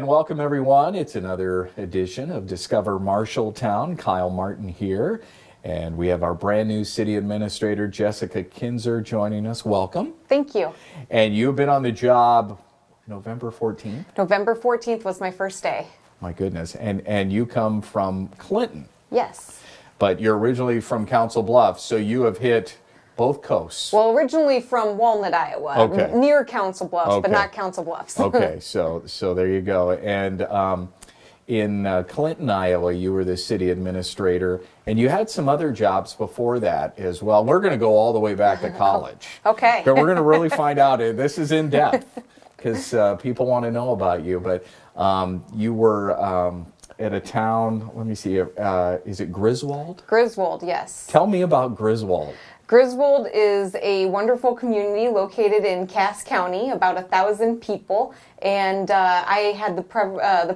And welcome everyone. It's another edition of Discover Marshalltown. Kyle Martin here. And we have our brand new city administrator, Jessica Kinser, joining us. Welcome. Thank you. And you've been on the job November 14th? November 14th was my first day. My goodness. And you come from Clinton. Yes. But you're originally from Council Bluffs, so you have hit both coasts. Well, originally from Walnut, Iowa, okay. Near Council Bluffs, okay. but not Council Bluffs. Okay, so there you go. And in Clinton, Iowa, you were the city administrator, and you had some other jobs before that as well. We're going to go all the way back to college. Okay. But we're going to really find out. This is in depth because people want to know about you. But you were at a town, let me see, is it Griswold? Griswold, yes. Tell me about Griswold. Griswold is a wonderful community located in Cass County, about 1,000 people, and I had the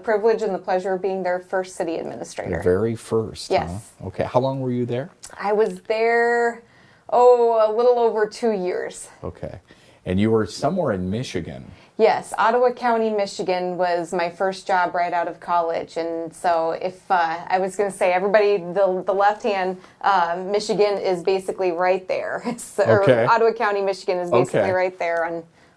privilege and the pleasure of being their first city administrator. The very first, yes. Huh? Okay, how long were you there? I was there, a little over 2 years. Okay, and you were somewhere in Michigan. Yes, Ottawa County, Michigan was my first job right out of college, and so if I was going to say everybody, the left hand, Michigan is basically right there. So, okay. Ottawa County, Michigan is basically okay. right there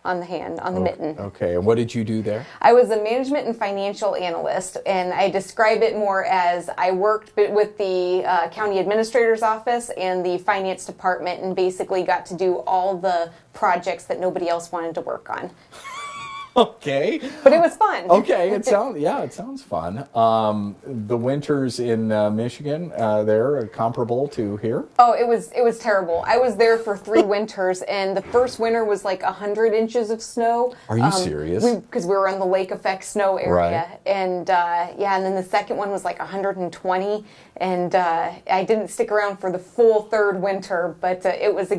on the hand, on the mitten. Okay, and what did you do there? I was a management and financial analyst, and I describe it more as I worked with the county administrator's office and the finance department, and basically got to do all the projects that nobody else wanted to work on. Okay. But it was fun. Okay, it sounds fun. The winters in Michigan, they're comparable to here? Oh, it was terrible. I was there for 3 winters, and the first winter was like 100 inches of snow. Are you serious? Because we were in the lake effect snow area. Right. And and then the second one was like 120, and I didn't stick around for the full third winter, but it was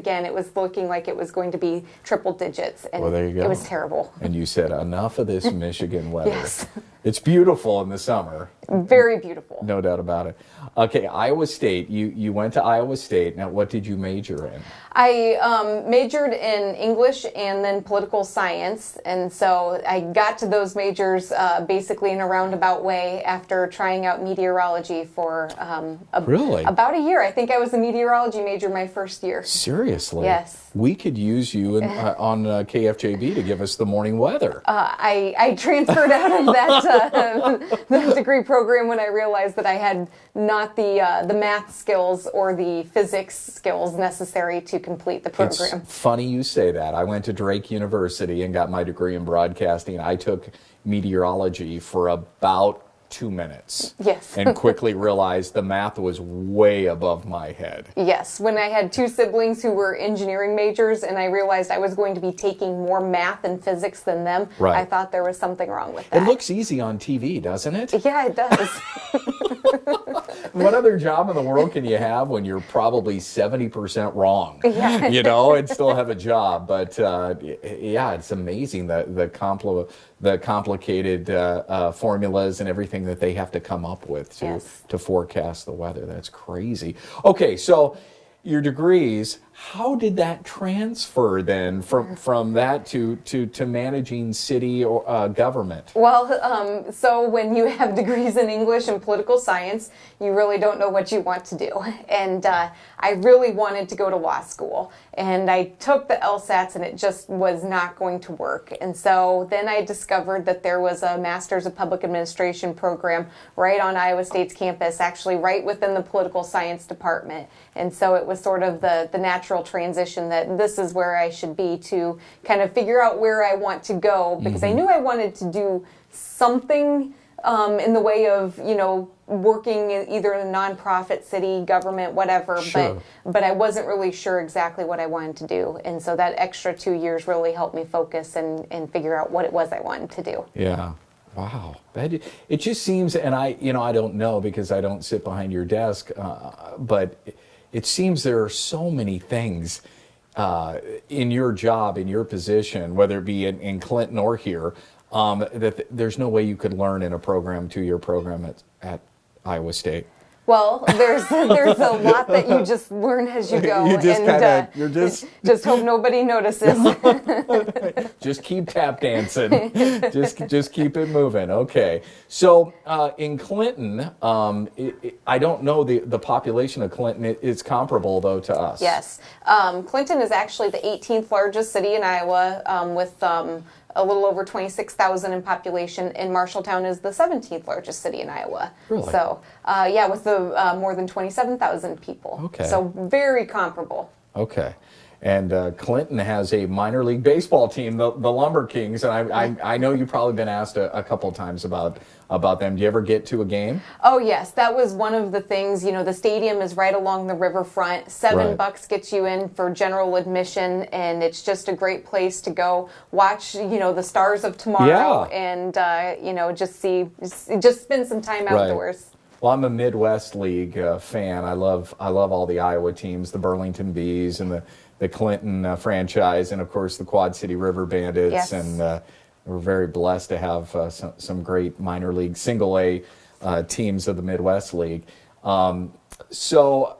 looking like it was going to be triple digits, and well, there you go. It was terrible. And you said enough of this Michigan weather. Yes. It's beautiful in the summer. Very beautiful. No doubt about it. Okay, Iowa State. You went to Iowa State. Now, what did you major in? I majored in English and then political science, and so I got to those majors basically in a roundabout way after trying out meteorology for about a year. I think I was a meteorology major my first year. Seriously? Yes. We could use you on KFJB to give us the morning weather. I transferred out of that degree program when I realized that I had not the math skills or the physics skills necessary to complete the program. It's funny you say that. I went to Drake University and got my degree in broadcasting. I took meteorology for about 2 minutes. Yes. And quickly realized the math was way above my head. Yes. When I had 2 siblings who were engineering majors and I realized I was going to be taking more math and physics than them, right. I thought there was something wrong with that. It looks easy on TV, doesn't it? Yeah, it does. What other job in the world can you have when you're probably 70% wrong? Yeah. And still have a job. But it's amazing the complicated formulas and everything that they have to come up with to forecast the weather. That's crazy. Okay, so your degrees, how did that transfer then from that to managing city or government? Well, so when you have degrees in English and political science, you really don't know what you want to do. And I really wanted to go to law school. And I took the LSATs and it just was not going to work. And so then I discovered that there was a Master's of Public Administration program right on Iowa State's campus, actually right within the political science department. And so it was sort of the natural transition that this is where I should be to kind of figure out where I want to go, because I knew I wanted to do something in the way of, working in either in a nonprofit, city, government, whatever, sure. but I wasn't really sure exactly what I wanted to do. And so that extra 2 years really helped me focus and figure out what it was I wanted to do. Yeah. Wow. It just seems, and I don't know because I don't sit behind your desk, but it seems there are so many things in your job, in your position, whether it be in Clinton or here, that there's no way you could learn in a program, 2-year program at Iowa State. Well, there's a lot that you just learn as you go, You just and kinda, you're just just hope nobody notices. just keep tap dancing. Just keep it moving. Okay. So in Clinton, I don't know the population of Clinton. It's comparable though to us. Yes, Clinton is actually the 18th largest city in Iowa, with a little over 26,000 in population, and Marshalltown is the 17th largest city in Iowa. Really? So, yeah, with the more than 27,000 people. Okay. So very comparable. Okay. And Clinton has a minor league baseball team, the Lumber Kings, and I know you've probably been asked a couple times about them. Do you ever get to a game? Oh yes, that was one of the things. You know, the stadium is right along the riverfront. $7 Right. gets you in for general admission, and it's just a great place to go watch. You know, the Stars of Tomorrow, Yeah. and you know, just spend some time outdoors. Well, I'm a Midwest League fan. I love all the Iowa teams, the Burlington Bees and the Clinton franchise, and of course the Quad City River Bandits. Yes. And we're very blessed to have some great minor league single A teams of the Midwest League. So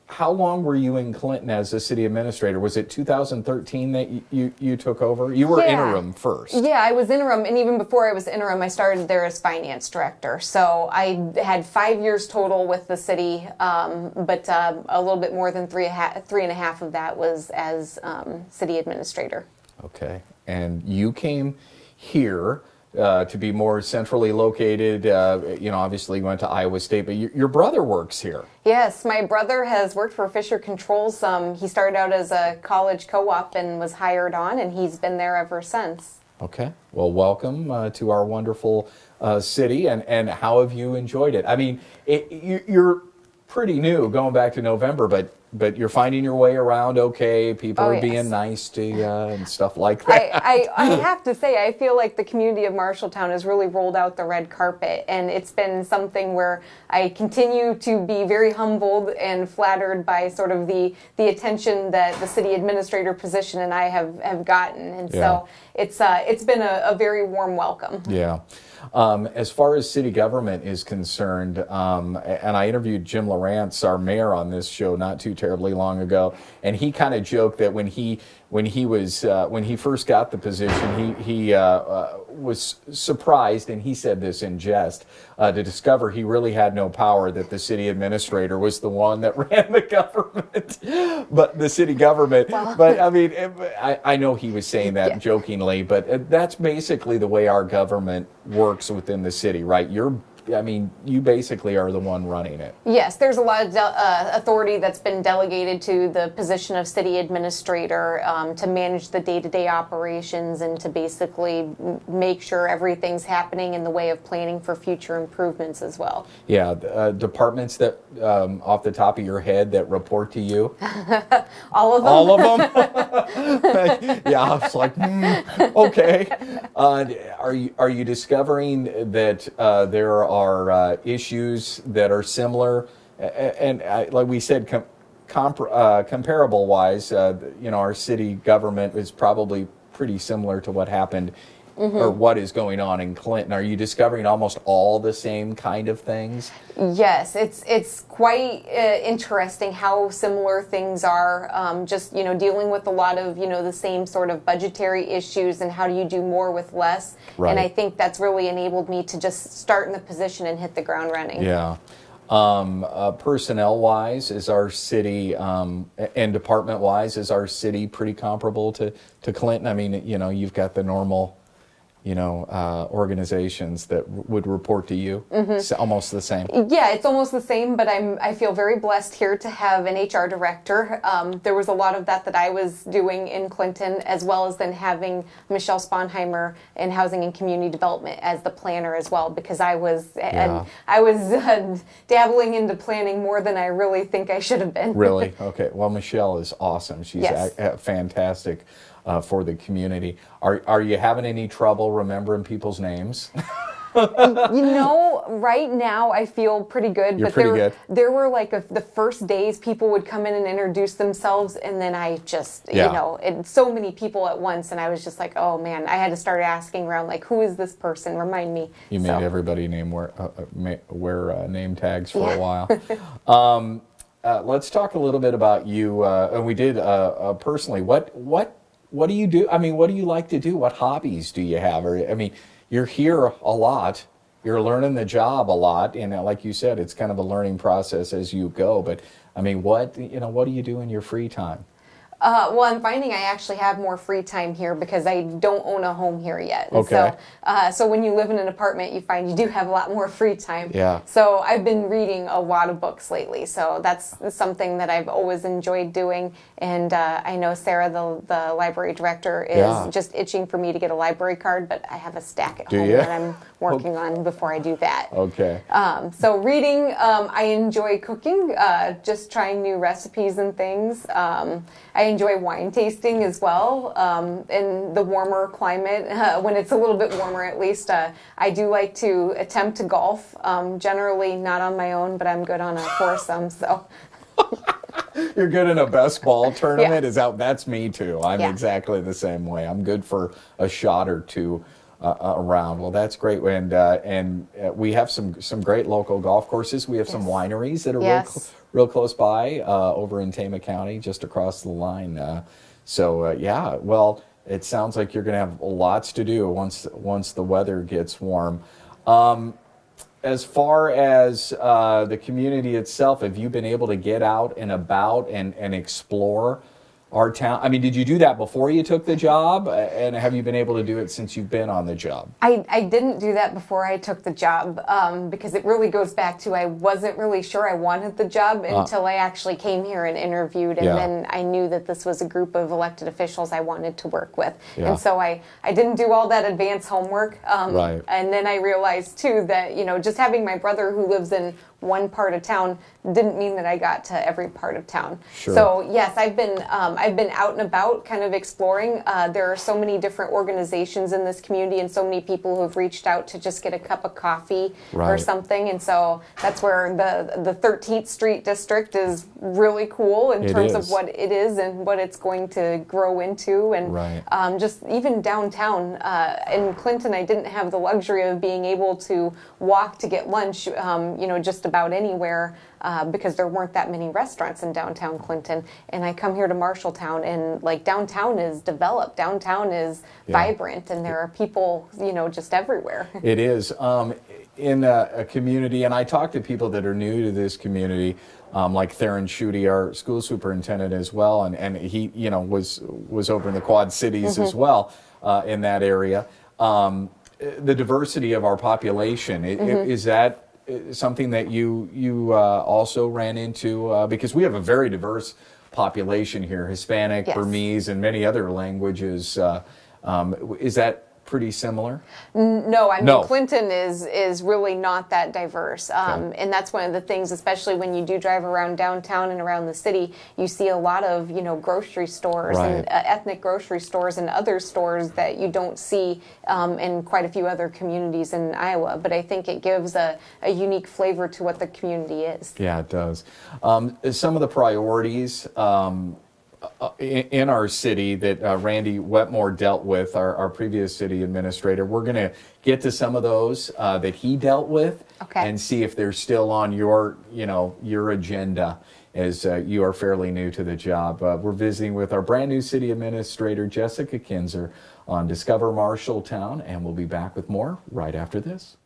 how long were you in Clinton as a city administrator? Was it 2013 that you took over? You were interim first. Yeah, I was interim, and even before I was interim, I started there as finance director. So I had 5 years total with the city, but a little bit more than three and a half of that was as city administrator. Okay, and you came here to be more centrally located. You know, obviously you went to Iowa State, but your brother works here. Yes, my brother has worked for Fisher Controls. He started out as a college co-op and was hired on, and he's been there ever since. Okay, well, welcome to our wonderful city, and how have you enjoyed it? I mean, you're pretty new, going back to November, but you're finding your way around okay. People are being nice to you and stuff like that. I have to say, I feel like the community of Marshalltown has really rolled out the red carpet, and it's been something where I continue to be very humbled and flattered by sort of the attention that the city administrator position and I have gotten, and so it's been a very warm welcome. Yeah. As far as city government is concerned, and I interviewed Jim Lawrence, our mayor, on this show not too terribly long ago, and he kind of joked that when he first got the position, he was surprised, and he said this in jest, to discover he really had no power, that the city administrator was the one that ran the government, but the city government. Well. But I mean, I know he was saying that jokingly, but that's basically the way our government works within the city, right? You basically are the one running it. Yes, there's a lot of authority that's been delegated to the position of city administrator to manage the day-to-day operations and to basically make sure everything's happening in the way of planning for future improvements as well. Yeah, departments that, off the top of your head, that report to you? All of them? All of them? Yeah, I was like, okay. Are you discovering that there are issues that are similar, and like we said, comparable wise, our city government is probably pretty similar to what happened or what is going on in Clinton. Are you discovering almost all the same kind of things? Yes, it's quite interesting how similar things are. Just dealing with a lot of the same sort of budgetary issues and how do you do more with less. Right. And I think that's really enabled me to just start in the position and hit the ground running. Yeah. Personnel-wise, is our city, and department-wise, is our city pretty comparable to Clinton? I mean, you've got the normal organizations that would report to you. It's almost the same. Yeah, it's almost the same, but I feel very blessed here to have an HR director. There was a lot of that I was doing in Clinton, as well as then having Michelle Sponheimer in Housing and Community Development as the planner as well, because I was dabbling into planning more than I really think I should have been. Really? Okay. Well, Michelle is awesome. She's fantastic. For the community. Are you having any trouble remembering people's names? Right now I feel pretty good. You're but pretty good. there were like the first days people would come in and introduce themselves, and then I just, Yeah. and so many people at once, and I was just like, oh man, I had to start asking around, like, who is this person? Remind me. You made So, everybody wear name tags for a yeah. while. Let's talk a little bit about you. And we did personally. What do you do? I mean, what do you like to do? What hobbies do you have? Or I mean, you're here a lot. You're learning the job a lot, and like you said, it's kind of a learning process as you go. But I mean, what do you do in your free time? Well, I'm finding I actually have more free time here because I don't own a home here yet. And Okay. so when you live in an apartment, you find you do have a lot more free time. Yeah. So I've been reading a lot of books lately. So that's something that I've always enjoyed doing. And I know Sarah, the library director, is Yeah. just itching for me to get a library card, but I have a stack at Do home you? that I'm working on before I do that. Okay. So reading, I enjoy cooking, just trying new recipes and things. I enjoy wine tasting as well. In the warmer climate, when it's a little bit warmer at least, I do like to attempt to golf. Generally not on my own, but I'm good on a foursome. So You're good in a best ball tournament. Yeah. Is out? That's me too. I'm Yeah. exactly the same way. I'm good for a shot or two around. Well, that's great. And we have some great local golf courses. We have some Yes. wineries that are Yes. real close by over in Tama County, just across the line. Yeah. Well, it sounds like you're going to have lots to do once the weather gets warm. As far as the community itself, have you been able to get out and about and explore our town? I mean, did you do that before you took the job? And have you been able to do it since you've been on the job? I didn't do that before I took the job because it really goes back to I wasn't really sure I wanted the job until I actually came here and interviewed, and Yeah. then I knew that this was a group of elected officials I wanted to work with. Yeah. And so I didn't do all that advanced homework. Right. And then I realized too that, just having my brother who lives in one part of town didn't mean that I got to every part of town. Sure. So yes, I've been out and about, kind of exploring. There are so many different organizations in this community, and so many people who have reached out to just get a cup of coffee or Right. something. And so that's where the 13th Street district is really cool in It terms is. of what it is and what it's going to grow into. And Right. just even downtown in Clinton, I didn't have the luxury of being able to walk to get lunch, just about anywhere because there weren't that many restaurants in downtown Clinton. And I come here to Marshalltown, and like downtown is developed, downtown is vibrant, and there are people, just everywhere. It is in a community, and I talk to people that are new to this community, like Theron Schutte, our school superintendent as well, and he, was over in the Quad Cities as well in that area. The diversity of our population is that something that you also ran into because we have a very diverse population here, Hispanic, Yes. Burmese, and many other languages. Is that pretty similar? No, I mean, No. Clinton is really not that diverse. And that's one of the things, especially when you do drive around downtown and around the city, you see a lot of, grocery stores Right. and ethnic grocery stores and other stores that you don't see in quite a few other communities in Iowa. But I think it gives a unique flavor to what the community is. Yeah, it does. Some of the priorities in our city that Randy Wetmore dealt with, our previous city administrator, we're going to get to some of those that he dealt with Okay. and see if they're still on your agenda as you are fairly new to the job. We're visiting with our brand new city administrator, Jessica Kinser, on Discover Marshalltown, and we'll be back with more right after this.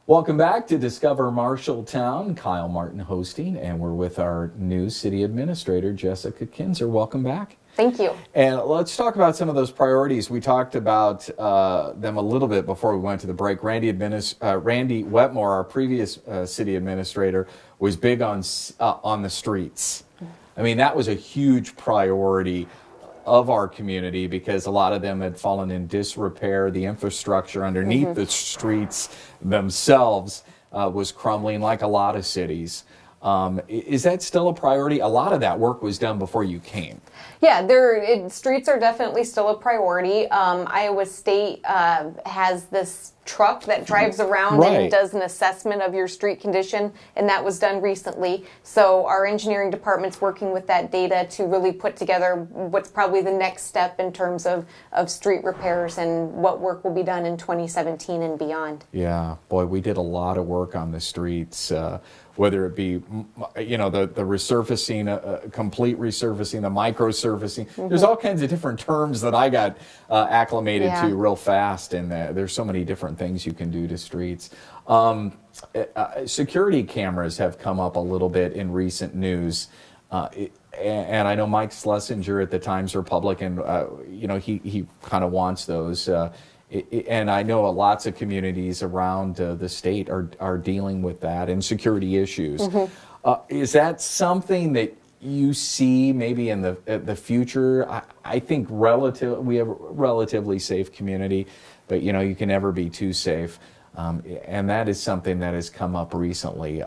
Welcome back to Discover Marshalltown. Kyle Martin hosting, and we're with our new city administrator, Jessica Kinser. Welcome back. Thank you. And let's talk about some of those priorities. We talked about them a little bit before we went to the break. Randy Wetmore, our previous city administrator, was big on the streets. I mean, that was a huge priority of our community because a lot of them had fallen in disrepair. The infrastructure underneath the streets themselves was crumbling like a lot of cities. Is that still a priority? A lot of that work was done before you came. Yeah, streets are definitely still a priority. Iowa State has this truck that drives around and does an assessment of your street condition, and that was done recently. So our engineering department's working with that data to really put together what's probably the next step in terms of street repairs and what work will be done in 2017 and beyond. Yeah, boy, we did a lot of work on the streets. Whether it be, the resurfacing, complete resurfacing, the micro-surfacing. There's all kinds of different terms that I got acclimated to real fast, and there's so many different things you can do to streets. Security cameras have come up a little bit in recent news. And I know Mike Schlesinger at the Times-Republican, he kind of wants those. And I know lots of communities around the state are dealing with that and security issues. Is that something that you see maybe in the future? I think we have a relatively safe community, but you can never be too safe. And that is something that has come up recently.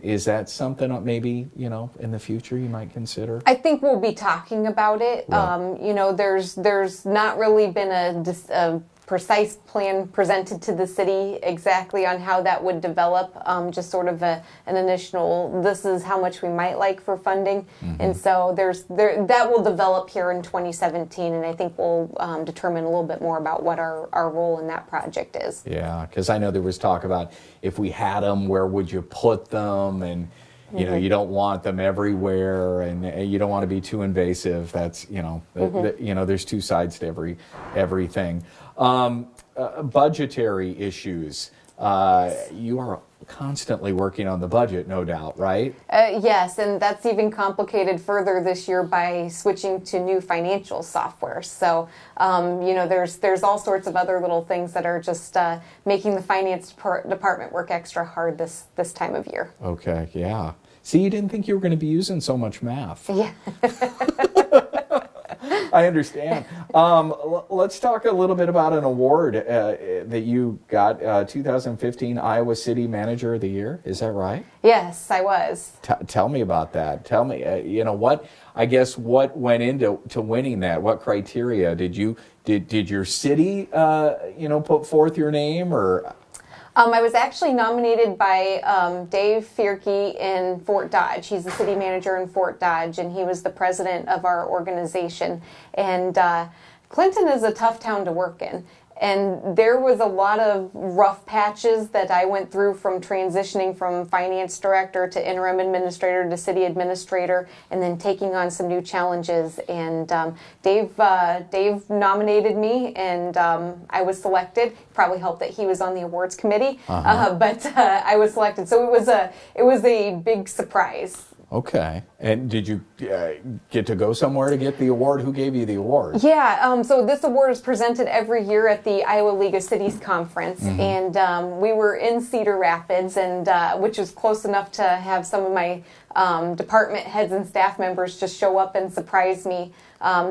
Is that something maybe, in the future you might consider? I think we'll be talking about it. Right. There's not really been a precise plan presented to the city exactly on how that would develop, just sort of an initial, this is how much we might like for funding. And so that will develop here in 2017, and I think we'll determine a little bit more about what our role in that project is. Yeah, because I know there was talk about if we had them, where would you put them, and you don't want them everywhere, and you don't want to be too invasive. That's there's two sides to everything. Budgetary issues. You are constantly working on the budget, no doubt, right? Yes, and that's even complicated further this year by switching to new financial software. So, there's all sorts of other little things that are just making the finance department work extra hard this time of year. Okay, yeah. See, you didn't think you were going to be using so much math. Yeah. I understand. Let's talk a little bit about an award that you got, 2015 Iowa City Manager of the Year. Is that right? Yes, I was. Tell me about that. Tell me, what went into winning that? What criteria did your city, put forth your name, or? I was actually nominated by Dave Fierke in Fort Dodge. He's the city manager in Fort Dodge, and he was the president of our organization. And Clinton is a tough town to work in. And there was a lot of rough patches that I went through from transitioning from finance director to interim administrator to city administrator, and then taking on some new challenges. And Dave nominated me, and I was selected. Probably helped that he was on the awards committee, but I was selected. So it was a big surprise. Okay. And did you get to go somewhere to get the award? Who gave you the award? Yeah, so this award is presented every year at the Iowa League of Cities Conference, and we were in Cedar Rapids, and which was close enough to have some of my department heads and staff members just show up and surprise me.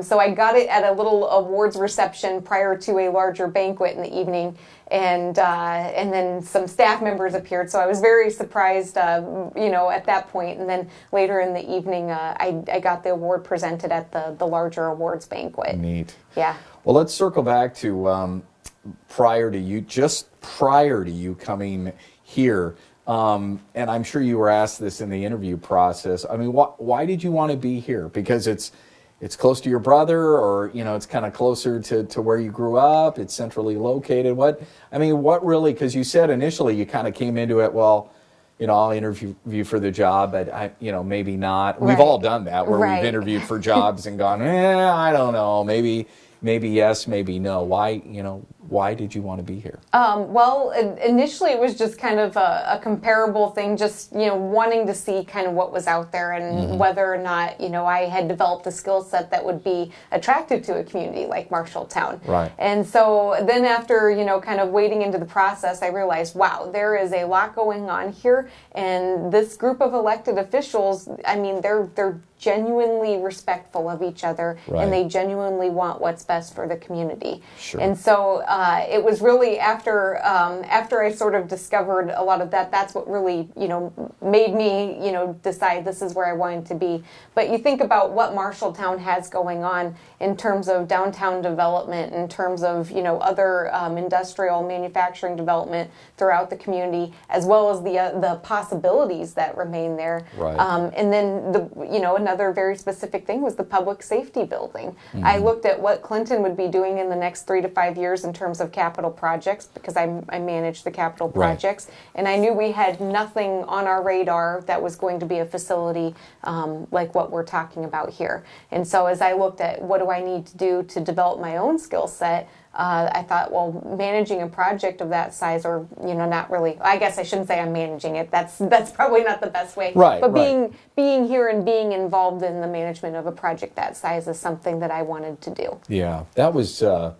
So I got it at a little awards reception prior to a larger banquet in the evening, and then some staff members appeared. So I was very surprised, at that point. And then later in the evening, I got the award presented at the larger awards banquet. Neat. Yeah. Well, let's circle back to prior to you coming here. And I'm sure you were asked this in the interview process. I mean, why did you want to be here? Because it's close to your brother, or it's kind of closer to where you grew up. It's centrally located. What really? Because you said initially you kind of came into it. Well, I'll interview you for the job, but maybe not. Right. We've all done that, where we've interviewed for jobs and gone, I don't know, maybe yes, maybe no. Why why did you want to be here? Well, initially it was just kind of a comparable thing, just, wanting to see kind of what was out there and whether or not, I had developed a skill set that would be attractive to a community like Marshalltown. Right. And so then after, kind of wading into the process, I realized, wow, there is a lot going on here. And this group of elected officials, I mean, they're genuinely respectful of each other, right. and they genuinely want what's best for the community. Sure. And so it was really after I sort of discovered a lot of that, that's what really, made me, decide this is where I wanted to be. But you think about what Marshalltown has going on in terms of downtown development, in terms of, other industrial manufacturing development throughout the community, as well as the possibilities that remain there. Right. And then another very specific thing was the public safety building. I looked at what Clinton would be doing in the next 3 to 5 years in terms of capital projects, because I manage the capital projects, right. And I knew we had nothing on our radar that was going to be a facility like what we're talking about here. And so as I looked at what do I need to do to develop my own skill set, I thought, well, managing a project of that size, or not really. I guess I shouldn't say I'm managing it. That's probably not the best way. Right. But right. being here and being involved in the management of a project that size is something that I wanted to do. Yeah, that was. I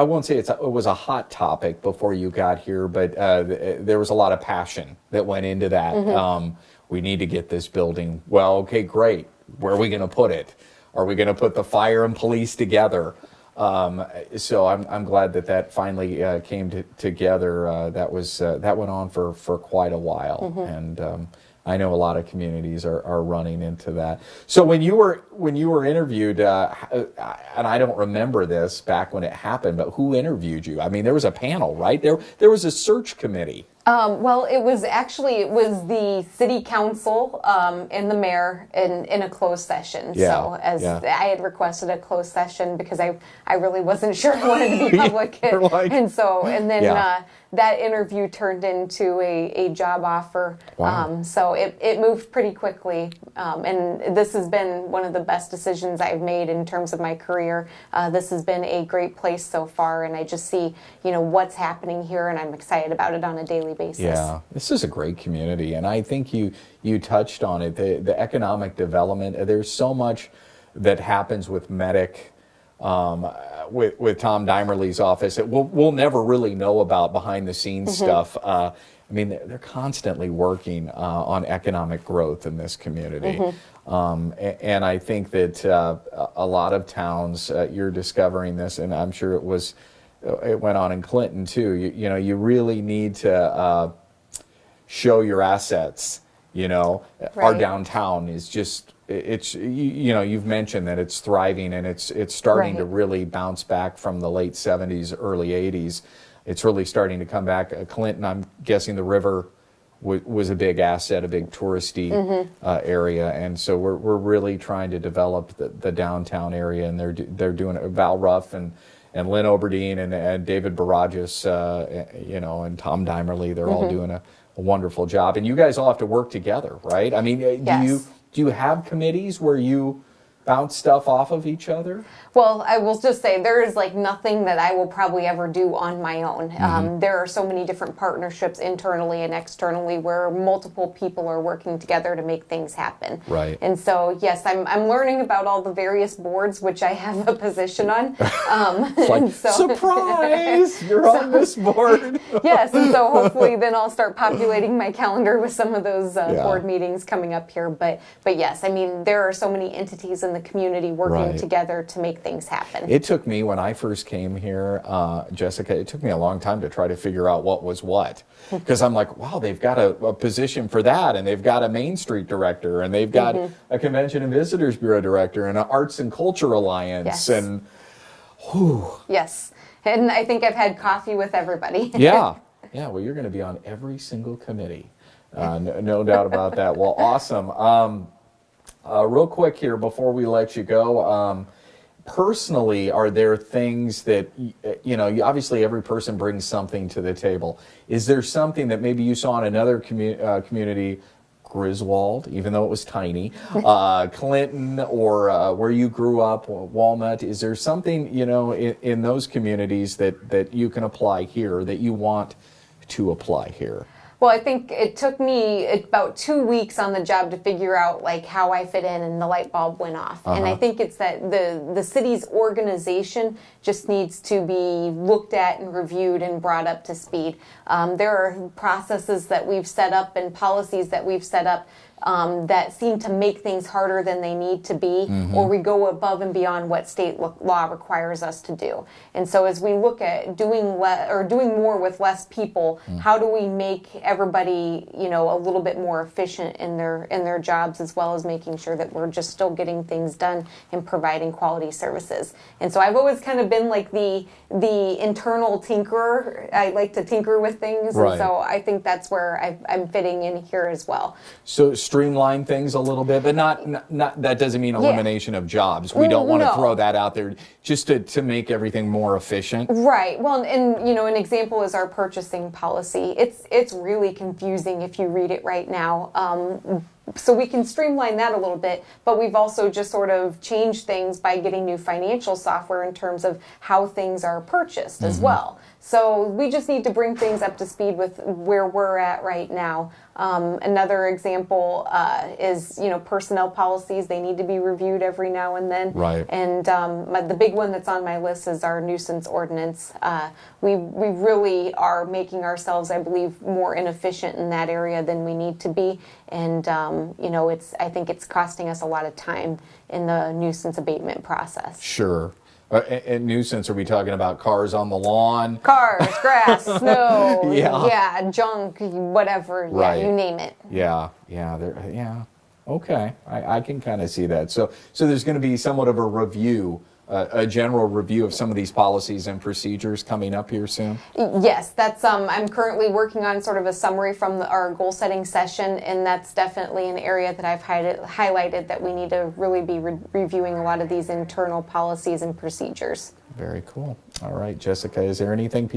won't say it was a hot topic before you got here, but there was a lot of passion that went into that. We need to get this building. Well, okay, great. Where are we going to put it? Are we going to put the fire and police together? So I'm glad that finally came together. That went on for quite a while, and I know a lot of communities are running into that. So when you were interviewed, and I don't remember this back when it happened, but who interviewed you? I mean, there was a panel, right? There was a search committee. Well, it was the city council and the mayor in a closed session. Yeah, I had requested a closed session because I really wasn't sure I wanted to be public. And then that interview turned into a job offer. Wow. So it moved pretty quickly. And this has been one of the best decisions I've made in terms of my career. This has been a great place so far, and I just see, what's happening here, and I'm excited about it on a daily basis. Yeah, this is a great community, and I think you touched on it, the economic development. There's so much that happens with Medic, with Tom Dimerly's office. We'll never really know about behind the scenes stuff. I mean, they're constantly working on economic growth in this community. And I think that a lot of towns, you're discovering this, and I'm sure it went on in Clinton too. You really need to show your assets. Right. Our downtown is just, you've mentioned that it's thriving, and it's starting right. to really bounce back from the late 70s, early 80s. It's really starting to come back. Clinton, I'm guessing the river was a big asset, a big touristy area, and so we're really trying to develop the downtown area, and they're doing it. Val Ruff and Lynn Oberdeen and David Barajas, and Tom Dimerly, they're all doing a wonderful job. And you guys all have to work together, right? I mean, yes. do you have committees where you bounce stuff off of each other? Well, I will just say there is nothing that I will probably ever do on my own. There are so many different partnerships internally and externally where multiple people are working together to make things happen. Right. And so, yes, I'm learning about all the various boards which I have a position on. It's like, surprise! You're on this board. Yes, and so hopefully then I'll start populating my calendar with some of those board meetings coming up here. But yes, I mean, there are so many entities in the community working together to make things happen. It took me, when I first came here, Jessica, it took me a long time to try to figure out what was what. Because I'm like, wow, they've got a position for that, and they've got a Main Street director, and they've got a Convention and Visitors Bureau director, and an Arts and Culture Alliance, yes. and whew. Yes, and I think I've had coffee with everybody. Yeah, well, you're going to be on every single committee. No doubt about that. Well, awesome. Real quick here before we let you go, personally, are there things that, obviously every person brings something to the table. Is there something that maybe you saw in another community Griswold, even though it was tiny, Clinton, or where you grew up, Walnut, is there something, you know, in those communities that you can apply here, that you want to apply here? Well, I think it took me about 2 weeks on the job to figure out like how I fit in, and the light bulb went off. And I think it's that the city's organization just needs to be looked at and reviewed and brought up to speed. There are processes that we've set up and policies that we've set up that seem to make things harder than they need to be, or we go above and beyond what state law requires us to do. And so as we look at doing more with less people, how do we make everybody, you know, a little bit more efficient in their jobs, as well as making sure that we're just still getting things done and providing quality services. And so I've always kind of been like the internal tinkerer. I like to tinker with things, and so I think that's where I'm fitting in here as well. So streamline things a little bit, but not that doesn't mean elimination of jobs. We don't want to throw that out there, just to make everything more efficient. Right. Well, and you know, an example is our purchasing policy. It's really confusing if you read it right now. So we can streamline that a little bit, but we've also just sort of changed things by getting new financial software in terms of how things are purchased as well. So we just need to bring things up to speed with where we're at right now. Another example is, you know, personnel policies. They need to be reviewed every now and then. Right. And the big one that's on my list is our nuisance ordinance. We really are making ourselves, I believe, more inefficient in that area than we need to be. And, you know, I think it's costing us a lot of time in the nuisance abatement process. Sure. And nuisance, are we talking about cars on the lawn? Cars, grass, snow, junk, whatever, you name it. Yeah. Okay, I can kind of see that. So there's going to be somewhat of a review, a general review of some of these policies and procedures coming up here soon? Yes, that's I'm currently working on sort of a summary from our goal setting session, and that's definitely an area that I've highlighted that we need to really be reviewing a lot of these internal policies and procedures. Very cool. All right, Jessica, is there anything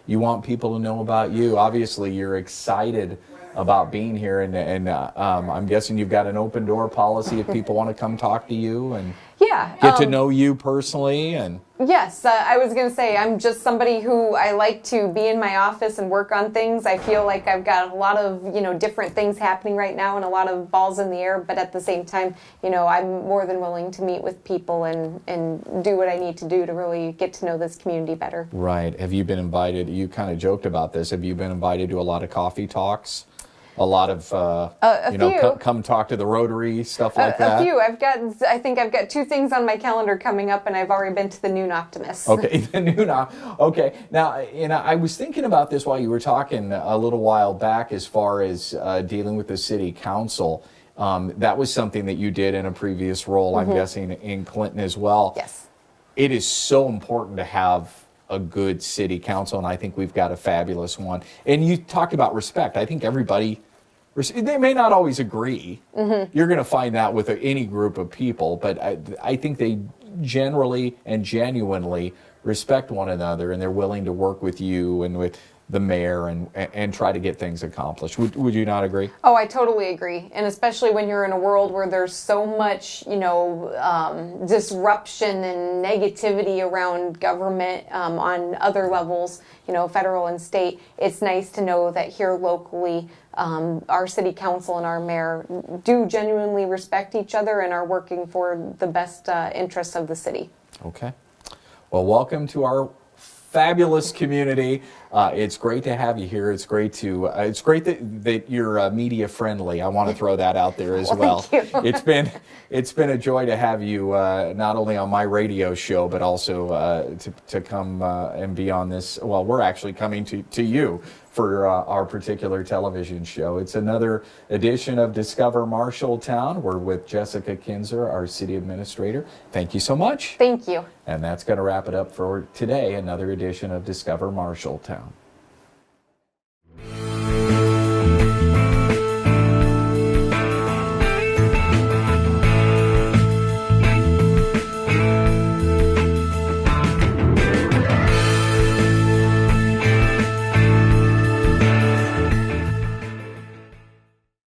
you want people to know about you? Obviously, you're excited about being here, and I'm guessing you've got an open door policy if people want to come talk to you and get to know you personally. And yes, I was going to say, I'm just somebody who I like to be in my office and work on things. I feel like I've got a lot of, you know, different things happening right now and a lot of balls in the air, but at the same time, you know, I'm more than willing to meet with people and do what I need to do to really get to know this community better. Right. Have you been invited? You kind of joked about this. Have you been invited to a lot of coffee talks? A lot of, come talk to the Rotary, stuff like that? A few. I think I've got 2 things on my calendar coming up, and I've already been to the Noon Optimist. Okay, the Noon Okay. Now, you know, I was thinking about this while you were talking a little while back as far as dealing with the city council. That was something that you did in a previous role, I'm guessing, in Clinton as well. Yes. It is so important to have a good city council, and I think we've got a fabulous one. And you talked about respect. I think everybody, they may not always agree. You're going to find that with any group of people, but I think they generally and genuinely respect one another, and they're willing to work with you and with the mayor and try to get things accomplished. Would you not agree? Oh, I totally agree. And especially when you're in a world where there's so much, you know, disruption and negativity around government on other levels, you know, federal and state, it's nice to know that here locally, our city council and our mayor do genuinely respect each other and are working for the best interests of the city. Okay. Well, welcome to our fabulous community. It's great to have you here. It's great that you're media friendly. I want to throw that out there as well. Thank you. It's been a joy to have you not only on my radio show, but also to come and be on this. Well, we're actually coming to you for our particular television show. It's another edition of Discover Marshalltown. We're with Jessica Kinser, our city administrator. Thank you so much. Thank you. And that's going to wrap it up for today, another edition of Discover Marshalltown.